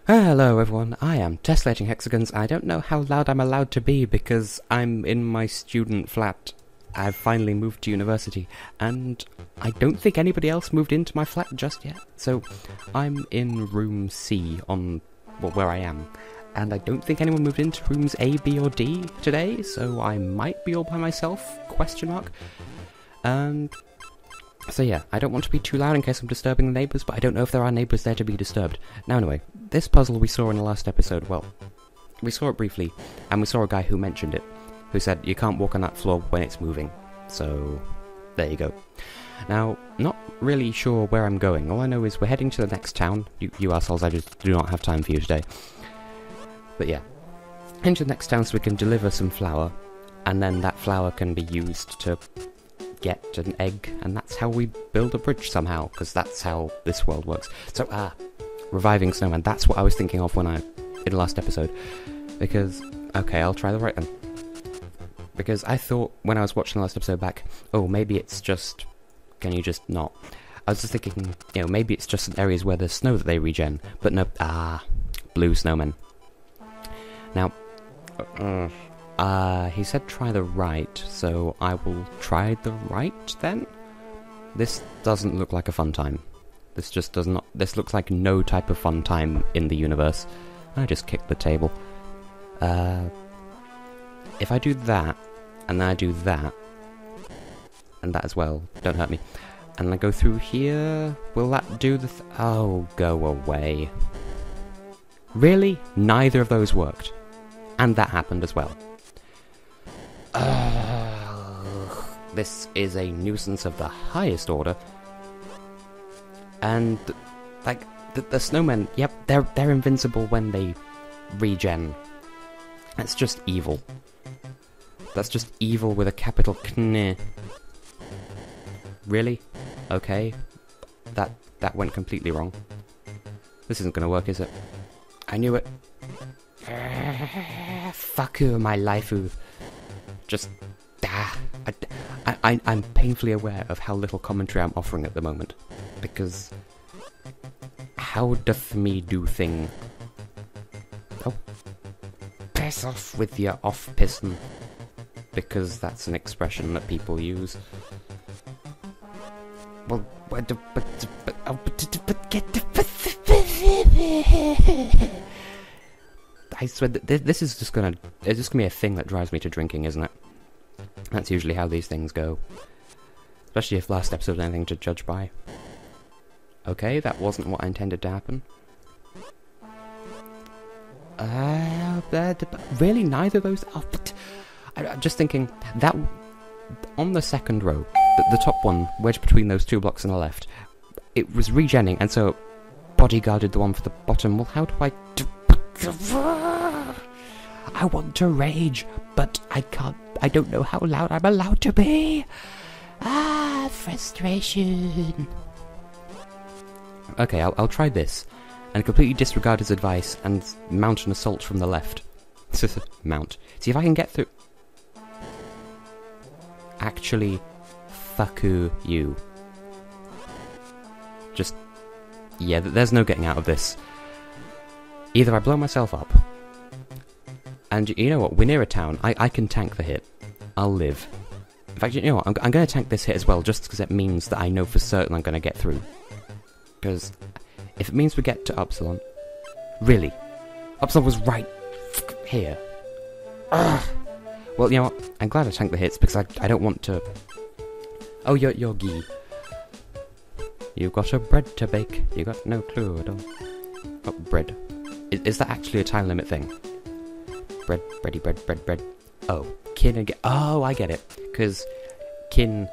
Hello everyone, I am Tessellating Hexagons. I don't know how loud I'm allowed to be because I'm in my student flat. I've finally moved to university, and I don't think anybody else moved into my flat just yet. So, I'm in room C on, well, where I am. And I don't think anyone moved into rooms A, B or D today, so I might be all by myself, question mark. So yeah, I don't want to be too loud in case I'm disturbing the neighbours, but I don't know if there are neighbours there to be disturbed. Now anyway, this puzzle we saw in the last episode, well, we saw it briefly, and we saw a guy who mentioned it, who said you can't walk on that floor when it's moving. So, there you go. Now, not really sure where I'm going. All I know is we're heading to the next town. You assholes, I just do not have time for you today. But yeah, into the next town so we can deliver some flour, and then that flour can be used to get an egg, and that's how we build a bridge somehow, because that's how this world works. So, reviving snowman, that's what I was thinking of in the last episode. Because, okay, I'll try the right one. Because I thought, when I was watching the last episode back, oh, maybe it's just, can you just not? I was just thinking, you know, maybe it's just in areas where there's snow that they regen, but no, blue snowmen. Now, he said try the right, so I will try the right then? This doesn't look like a fun time. This just does not, this looks like no type of fun time in the universe. I just kicked the table. If I do that, and then I do that, and that as well, don't hurt me, and I go through here, will that do the oh, go away. Really? Neither of those worked. And that happened as well. This is a nuisance of the highest order. And, like, the snowmen, yep, they're invincible when they regen. That's just evil. That's just evil with a capital Kn. Really? Okay. That went completely wrong. This isn't gonna work, is it? I knew it. Fuck you, my life-oo. Just, I'm painfully aware of how little commentary I'm offering at the moment. Because, how doth me do thing? Oh. Piss off with your off-piston. Because that's an expression that people use. Well, but get the... I swear that this is just gonna be a thing that drives me to drinking, isn't it? That's usually how these things go. Especially if last episode was anything to judge by. Okay, that wasn't what I intended to happen. Really, neither of those? Oh, but I'm just thinking, that on the second row, the top one, wedged between those two blocks on the left, it was regenning, and so bodyguarded the one for the bottom. Well, how do I... I want to rage, but I can't. I don't know how loud I'm allowed to be. Frustration. Okay, I'll try this, and completely disregard his advice and mount an assault from the left. Mount. See if I can get through. Actually, fuck you. Just, yeah, there's no getting out of this. Either I blow myself up, and you know what, we're near a town, I can tank the hit. I'll live. In fact, you know what, I'm going to tank this hit as well, just because it means that I know for certain I'm going to get through. Because if it means we get to Upsilon, really, Upsilon was right here. Ugh. Well, you know what, I'm glad I tanked the hits, because I don't want to... Oh, you're Guy. You got a bread to bake, you got no clue at all. Oh, bread. Is that actually a time limit thing? Bread, bready, bread. Oh, kin again. Oh, I get it. Because kin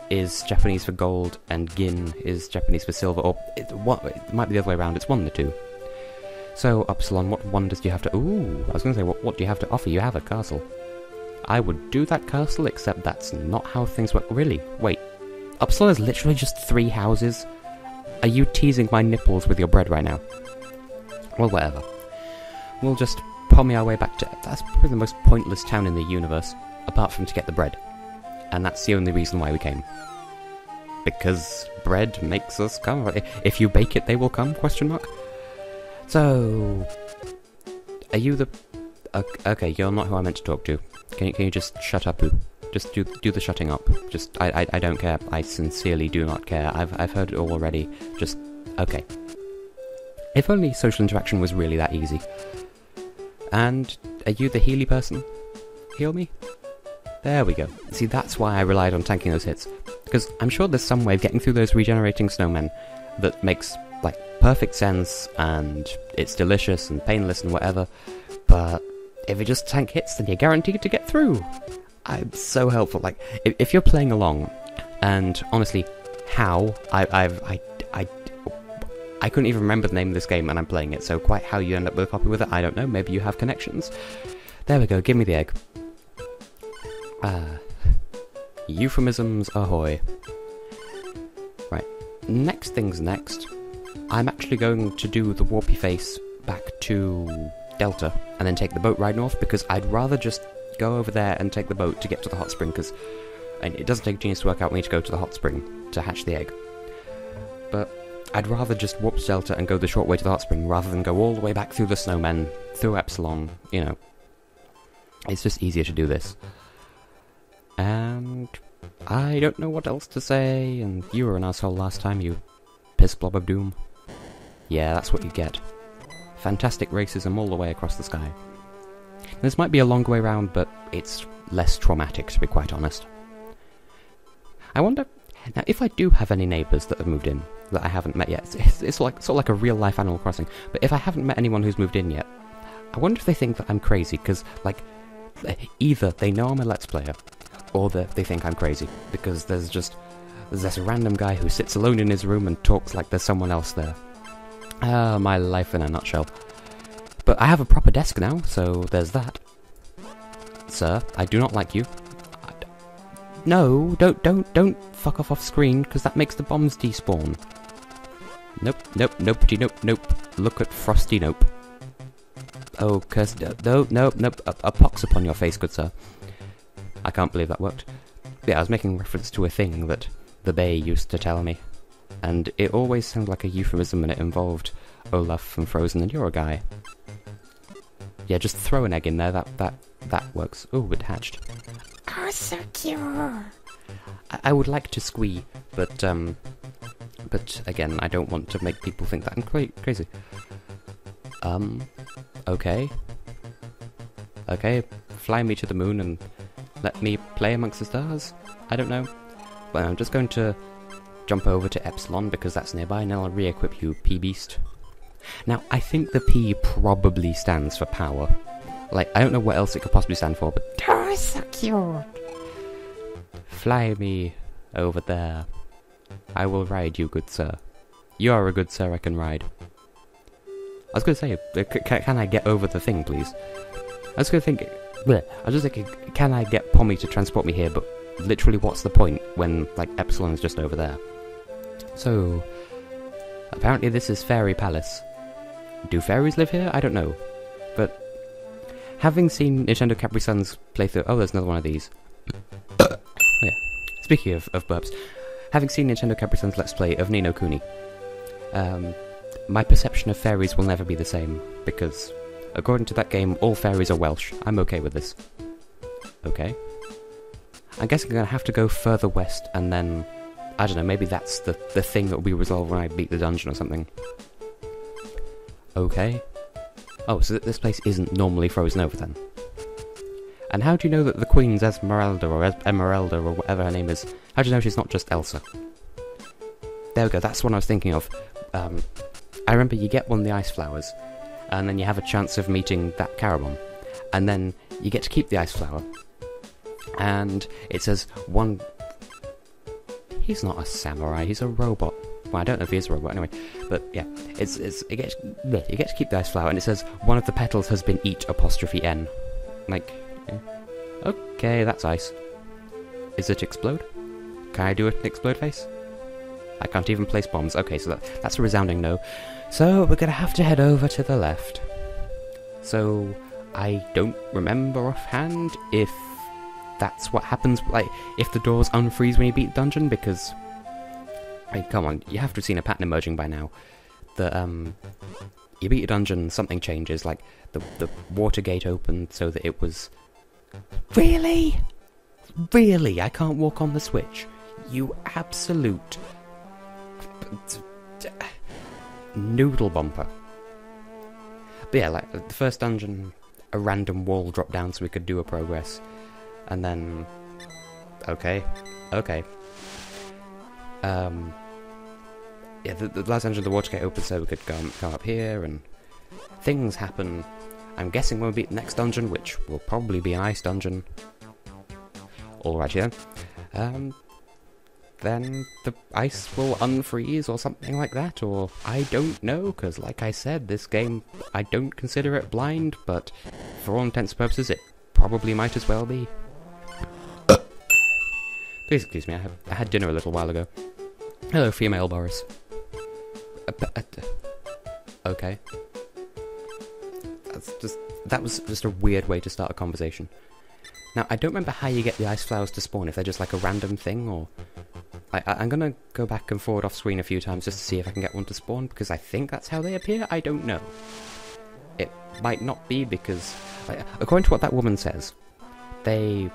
is Japanese for gold, and gin is Japanese for silver, or it might be the other way around, it's one of the two. So, Upsilon, what wonders do you have to... Ooh, I was going to say, what do you have to offer? You have a castle. I would do that castle, except that's not how things work. Really? Wait. Upsilon is literally just 3 houses? Are you teasing my nipples with your bread right now? Well, whatever. We'll just pommel our way back to... That's probably the most pointless town in the universe, apart from to get the bread. And that's the only reason why we came. Because bread makes us come. If you bake it, they will come, question mark. So, are you the... Okay, you're not who I meant to talk to. Can you just shut up, Boo? Just do the shutting up. Just, I don't care. I sincerely do not care. I've heard it all already. Just, okay. If only social interaction was really that easy. And, are you the Healy person? Heal me? There we go. See, that's why I relied on tanking those hits. Because I'm sure there's some way of getting through those regenerating snowmen that makes, like, perfect sense, and it's delicious and painless and whatever, but if you just tank hits, then you're guaranteed to get through. I'm so helpful. Like, if you're playing along, and honestly, how, I couldn't even remember the name of this game and I'm playing it, so quite how you end up with a copy with it, I don't know. Maybe you have connections. There we go, give me the egg. Euphemisms ahoy. Right, next thing's next. I'm actually going to do the warpy face back to Delta and then take the boat ride north, because I'd rather just go over there and take the boat to get to the hot spring, because it doesn't take genius to work out we need to go to the hot spring to hatch the egg. But I'd rather just warp to Delta and go the short way to the hot spring rather than go all the way back through the snowmen, through Epsilon, you know. It's just easier to do this. And I don't know what else to say, and you were an asshole last time, you piss blob of doom. Yeah, that's what you get. Fantastic racism all the way across the sky. This might be a longer way round, but it's less traumatic, to be quite honest. I wonder, now if I do have any neighbours that have moved in, that I haven't met yet, it's like, sort of like a real life Animal Crossing, but if I haven't met anyone who's moved in yet, I wonder if they think that I'm crazy, because, like, either they know I'm a Let's Player, or they think I'm crazy, because there's this random guy who sits alone in his room and talks like there's someone else there. My life in a nutshell. But I have a proper desk now, so there's that. Sir, I do not like you. No, don't fuck off screen, because that makes the bombs despawn. Nope, nope. Look at Frosty, nope. Oh, curse, nope. A pox upon your face, good sir. I can't believe that worked. Yeah, I was making reference to a thing that the Bay used to tell me, and it always sounded like a euphemism when it involved Olaf from Frozen, and you're a guy. Yeah, just throw an egg in there, that works. Ooh, it hatched. Oh, so cute! I would like to squee, but again, I don't want to make people think that I'm crazy. Okay. Okay, fly me to the moon and let me play amongst the stars? I don't know. Well, I'm just going to jump over to Epsilon, because that's nearby, and I'll re-equip you, P-Beast. Now, I think the P probably stands for power. Like, I don't know what else it could possibly stand for, but... Oh, so cute! Fly me over there. I will ride you, good sir. You are a good sir I can ride. I was going to say, can I get over the thing, please? I was just thinking, can I get Pommy to transport me here, but literally what's the point when, like, Epsilon's just over there? So, apparently this is Fairy Palace. Do fairies live here? I don't know. But, having seen Nintendo Capri Sun's playthrough... Oh, there's another one of these. Oh, yeah. Speaking of burps, having seen Nintendo Capri Sun's Let's Play of Ni no Kuni, my perception of fairies will never be the same, because... according to that game, all fairies are Welsh. I'm okay with this. Okay. I guess I'm gonna have to go further west, and then... I don't know, maybe that's the thing that will be resolved when I beat the dungeon or something. Okay. Oh, so this place isn't normally frozen over then. And how do you know that the Queen's Esmeralda, or Emeralda, or whatever her name is, how do you know she's not just Elsa? There we go, that's what I was thinking of. I remember you get one of the ice flowers, and then you have a chance of meeting that Carabon. And then you get to keep the ice flower. And it says one... He's not a samurai, he's a robot. Well, I don't know if he is a robot anyway. But yeah, you get to keep the ice flower, and it says one of the petals has been eat 'N. Like, yeah. Okay, that's ice. Is it explode? Can I do an explode face? I can't even place bombs. Okay, so that's a resounding no. So we're gonna have to head over to the left. So I don't remember offhand if that's what happens, like, if the doors unfreeze when you beat the dungeon, because... I mean, come on, you have to have seen a pattern emerging by now. you beat a dungeon, something changes, like the water gate opened so that it was... Really? Really? I can't walk on the switch? You absolute... noodle bumper. But yeah, like, the first dungeon, a random wall dropped down so we could do a progress. And then... Okay. Yeah, the last dungeon, the water gate opened so we could come up here, and things happen. I'm guessing when we beat the next dungeon, which will probably be an ice dungeon. Alrighty then the ice will unfreeze or something like that, or I don't know, because like I said, this game, I don't consider it blind, but for all intents and purposes, it probably might as well be. Please excuse me, I had dinner a little while ago. Hello, female Boris. Okay. That was just a weird way to start a conversation. Now, I don't remember how you get the ice flowers to spawn, if they're just like a random thing, or... I'm gonna go back and forward off screen a few times just to see if I can get one to spawn, because I think that's how they appear, I don't know. It might not be, because... according to what that woman says, they...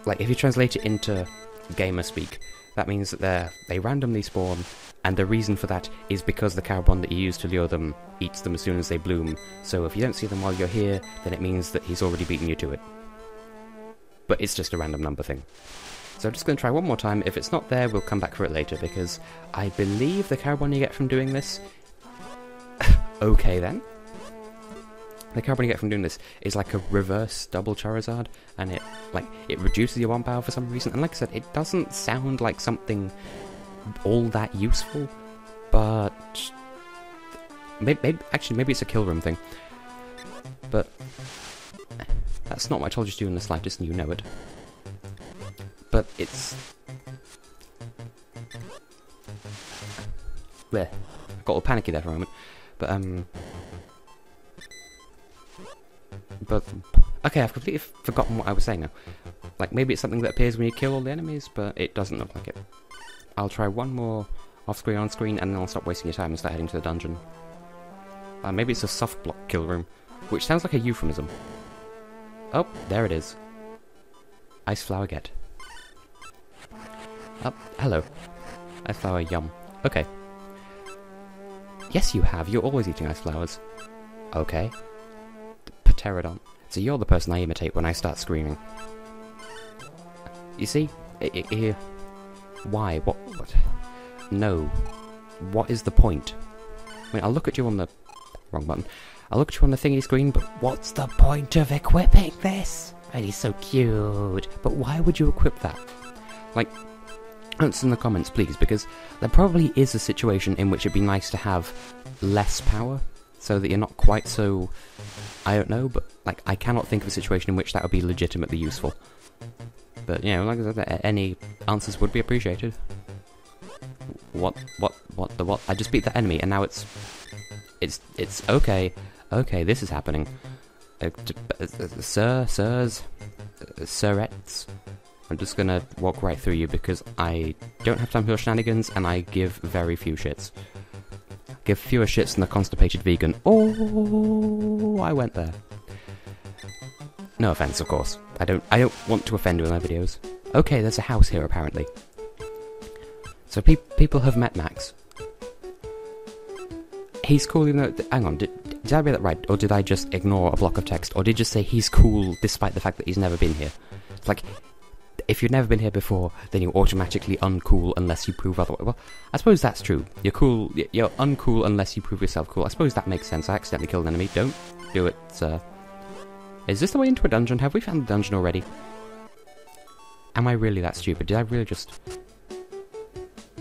Like, if you translate it into gamer speak, that means that they randomly spawn, and the reason for that is because the carbon that you use to lure them eats them as soon as they bloom, so if you don't see them while you're here, then it means that he's already beaten you to it. But it's just a random number thing. So I'm just going to try one more time. If it's not there, we'll come back for it later, because I believe the carbon you get from doing this... Okay then. The carbon you get from doing this is like a reverse double Charizard, and it reduces your 1 power for some reason, and like I said, it doesn't sound like something all that useful, but... Maybe it's a kill room thing. But... That's not what I told you to do in the slightest, and you know it. But it's... There. I got all panicky there for a moment. But... Okay, I've completely forgotten what I was saying now. Like, maybe it's something that appears when you kill all the enemies, but it doesn't look like it. I'll try one more off-screen, on-screen, and then I'll stop wasting your time and start heading to the dungeon. Maybe it's a soft block kill room, which sounds like a euphemism. Oh, there it is. Ice flower get. Oh, hello. Ice flower, yum. Okay. Yes, you have. You're always eating ice flowers. Okay. Pterodon. So you're the person I imitate when I start screaming. You see? Why? What? No. What is the point? I mean, I'll look at you on the... Wrong button. I'll look at you on the thingy screen, but what's the point of equipping this? And he's so cute. But why would you equip that? Like, answer in the comments, please, because there probably is a situation in which it'd be nice to have less power, so that you're not quite so... I don't know, but, like, I cannot think of a situation in which that would be legitimately useful. But, you know, like I said, any answers would be appreciated. What? I just beat that enemy, and now it's okay. Okay, this is happening. Sirs, sirettes, I'm just gonna walk right through you because I don't have time for your shenanigans, and I give very few shits. Give fewer shits than a constipated vegan. Oh, I went there. No offense, of course. I don't want to offend you in my videos. Okay, there's a house here apparently. So people have met Max. He's cool even though... Hang on, did I read that right? Or did I just ignore a block of text? Or did you just say he's cool despite the fact that he's never been here? It's like, if you've never been here before, then you're automatically uncool unless you prove otherwise. Well, I suppose that's true. You're cool, you're uncool unless you prove yourself cool. I suppose that makes sense. I accidentally killed an enemy. Don't do it, sir. Is this the way into a dungeon? Have we found the dungeon already? Am I really that stupid? Did I really just...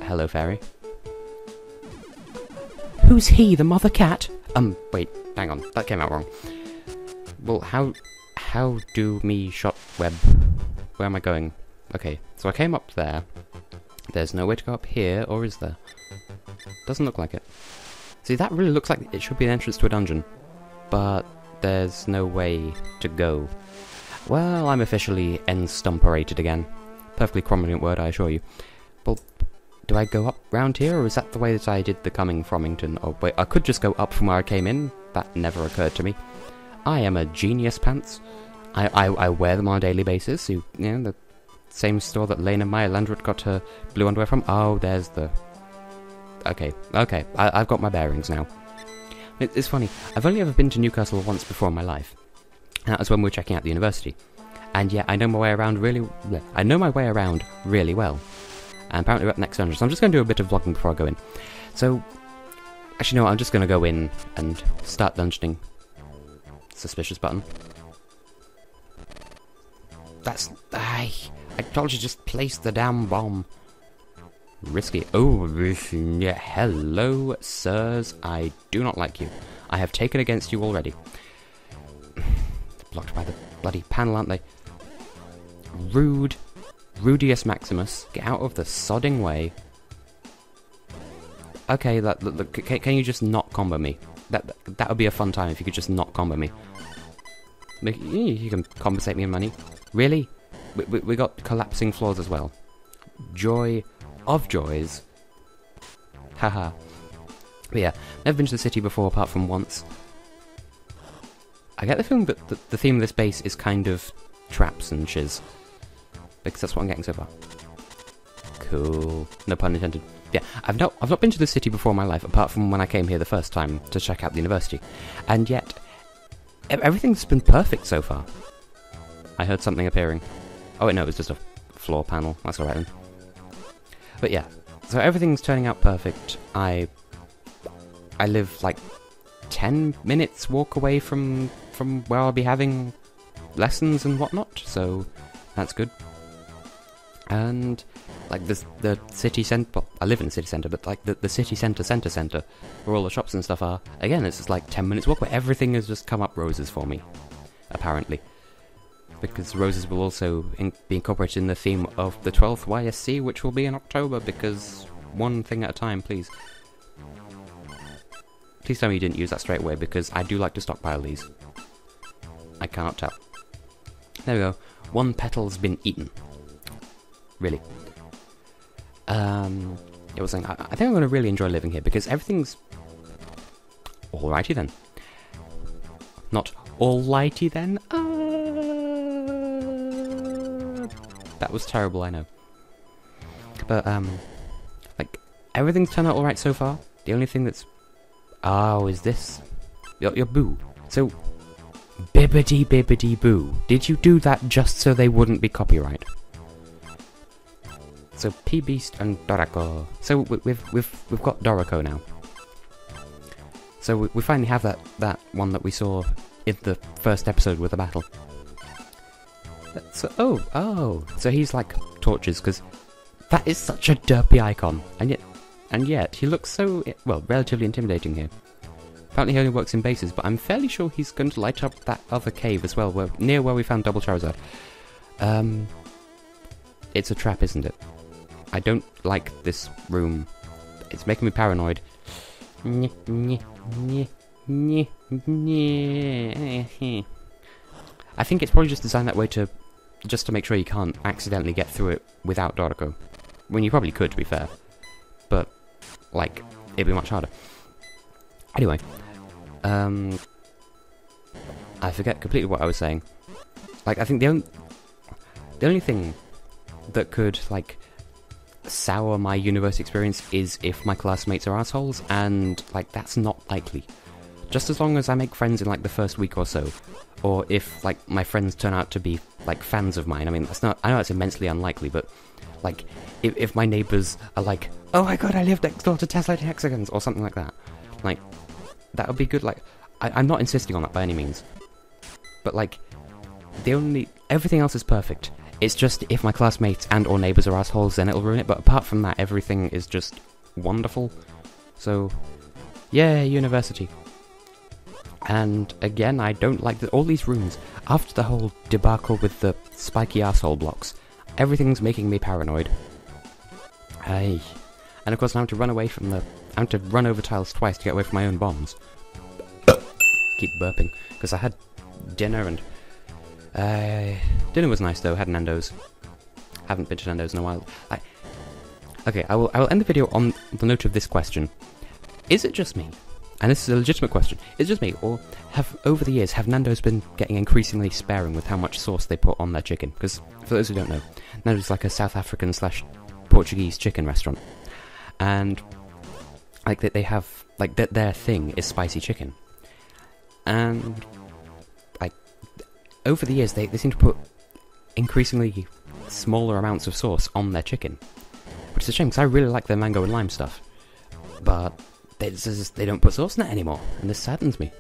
Hello, fairy. Who's he, the mother cat? Wait, hang on, that came out wrong. Well, how do me shot web? Where am I going? Okay, so I came up there. There's no way to go up here, or is there? Doesn't look like it. See, that really looks like it should be an entrance to a dungeon. But there's no way to go. Well, I'm officially enstumperated again. Perfectly prominent word, I assure you. Well, Do I go up round here, or is that the way that I did the coming fromington? Oh, wait, I could just go up from where I came in. That never occurred to me. I am a genius, pants. I wear them on a daily basis. You know, the same store that Lena Meyer Landrut got her blue underwear from. Oh, there's the... Okay, I've got my bearings now. It's funny, I've only ever been to Newcastle once before in my life. And that was when we were checking out the university. And yeah, I know my way around really well. And apparently we're up next dungeon, so I'm just going to do a bit of vlogging before I go in. So, actually no, I'm just going to go in and start dungeoning. Suspicious button. That's... I told you just place the damn bomb. Risky. Oh, yeah, hello, sirs. I do not like you. I have taken against you already. They're blocked by the bloody panel, aren't they? Rude. Rudius Maximus. Get out of the sodding way. Okay, can you just not combo me? That would be a fun time if you could just not combo me. You can compensate me in money. Really? We got collapsing floors as well. Joy of joys. Haha. But yeah, never been to the city before apart from once. I get the feeling that the theme of this base is kind of traps and shiz. Because that's what I'm getting so far. Cool. No pun intended. Yeah, I've not been to the city before in my life apart from when I came here the first time to check out the university. And yet, everything's been perfect so far. I heard something appearing. Oh wait, no, it was just a floor panel. That's alright then. But yeah, so everything's turning out perfect. I live like 10 minutes walk away from where I'll be having lessons and whatnot, so that's good. And like the city centre, well, I live in the city centre, but like the city centre, where all the shops and stuff are, again, it's just like 10 minutes walk, where everything has just come up roses for me, apparently. Because roses will also be incorporated in the theme of the 12th YSC, which will be in October, because one thing at a time, please. Please tell me you didn't use that straight away, because I do like to stockpile these. I cannot tell. There we go. One petal's been eaten. Really. It was saying, I think I'm going to really enjoy living here, because everything's... Alrighty then. Not alrighty then. That was terrible, I know. But, like, everything's turned out alright so far. The only thing that's... Oh, is this... Your boo. So, bibbidi boo. Did you do that just so they wouldn't be copyright? So, P-Beast and Dorako. So, we've got Dorako now. So, we finally have that one that we saw in the first episode with the battle. So, oh, so he's like torches, because that is such a derpy icon, and yet he looks so, well, relatively intimidating here. Apparently he only works in bases, but I'm fairly sure he's going to light up that other cave as well, near where we found Double Charizard. It's a trap, isn't it? I don't like this room. It's making me paranoid. I think it's probably just designed that way to make sure you can't accidentally get through it without Dorako. When you probably could, to be fair. But, like, it'd be much harder. Anyway. I forget completely what I was saying. Like, I think the only thing that could, like, sour my university experience is if my classmates are assholes, and, like, that's not likely. Just as long as I make friends in, like, the first week or so. Or if, like, my friends turn out to be, like, fans of mine. I mean, I know it's immensely unlikely, but, like, if my neighbours are like, oh my god, I live next door to Tessellating Hexagons, or something like that. Like, that would be good. Like, I'm not insisting on that by any means. But, like, everything else is perfect. It's just if my classmates and or neighbours are assholes, then it'll ruin it. But apart from that, everything is just wonderful. So, yeah, university. And again, I don't like all these rooms. After the whole debacle with the spiky asshole blocks, everything's making me paranoid. Hey. And of course I have to run away from I have to run over tiles twice to get away from my own bombs. Keep burping. Because I had dinner and... dinner was nice though, had Nando's. Haven't been to Nando's in a while. Okay, I will end the video on the note of this question. Is it just me? And this is a legitimate question. Is it just me, or over the years, have Nando's been getting increasingly sparing with how much sauce they put on their chicken? Because, for those who don't know, Nando's is like a South African / Portuguese chicken restaurant. And, like, they have, like, their thing is spicy chicken. And, like, over the years, they seem to put increasingly smaller amounts of sauce on their chicken. Which is a shame, because I really like their mango and lime stuff. But they don't put sauce in it anymore, and this saddens me.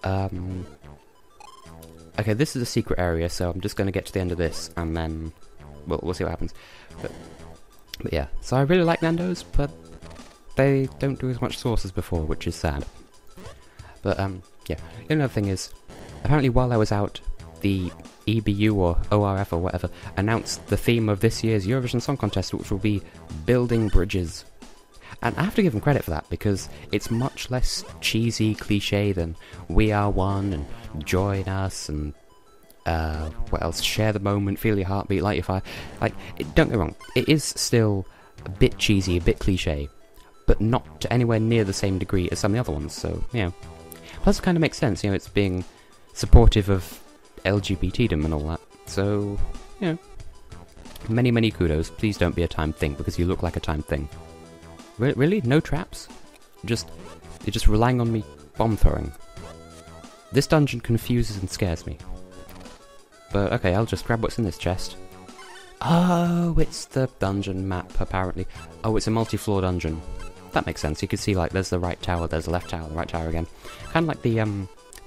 Okay, this is a secret area, so I'm just going to get to the end of this, and then we'll see what happens. But yeah, so I really like Nando's, but they don't do as much sauce as before, which is sad. But yeah, another thing is, apparently while I was out, the EBU or ORF or whatever announced the theme of this year's Eurovision Song Contest, which will be building bridges. And I have to give them credit for that, because it's much less cheesy cliche than We Are One and Join Us and what else? Share the Moment, Feel Your Heartbeat, Light Your Fire. Like, don't get me wrong, it is still a bit cheesy, a bit cliche, but not to anywhere near the same degree as some of the other ones, so, you know. Plus it kind of makes sense, you know, it's being supportive of LGBTdom and all that, so, you know. Many, many kudos. Please don't be a timed thing, because you look like a timed thing. Really? No traps? You're just relying on me bomb throwing. This dungeon confuses and scares me. But okay, I'll just grab what's in this chest. Oh, it's the dungeon map, apparently. Oh, it's a multi-floor dungeon. That makes sense. You can see, like, there's the right tower, there's the left tower, the right tower again. Kind of like the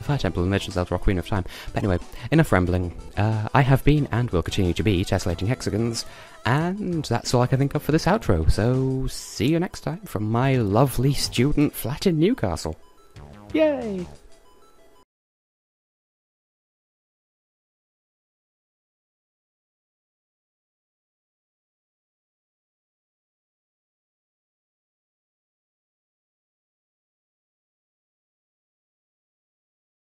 Fire Temple in Legend of Zelda: Ocarina of Time. But anyway, enough rambling. I have been, and will continue to be, Tessellating Hexagons, and that's all I can think of for this outro, so see you next time from my lovely student flat in Newcastle. Yay!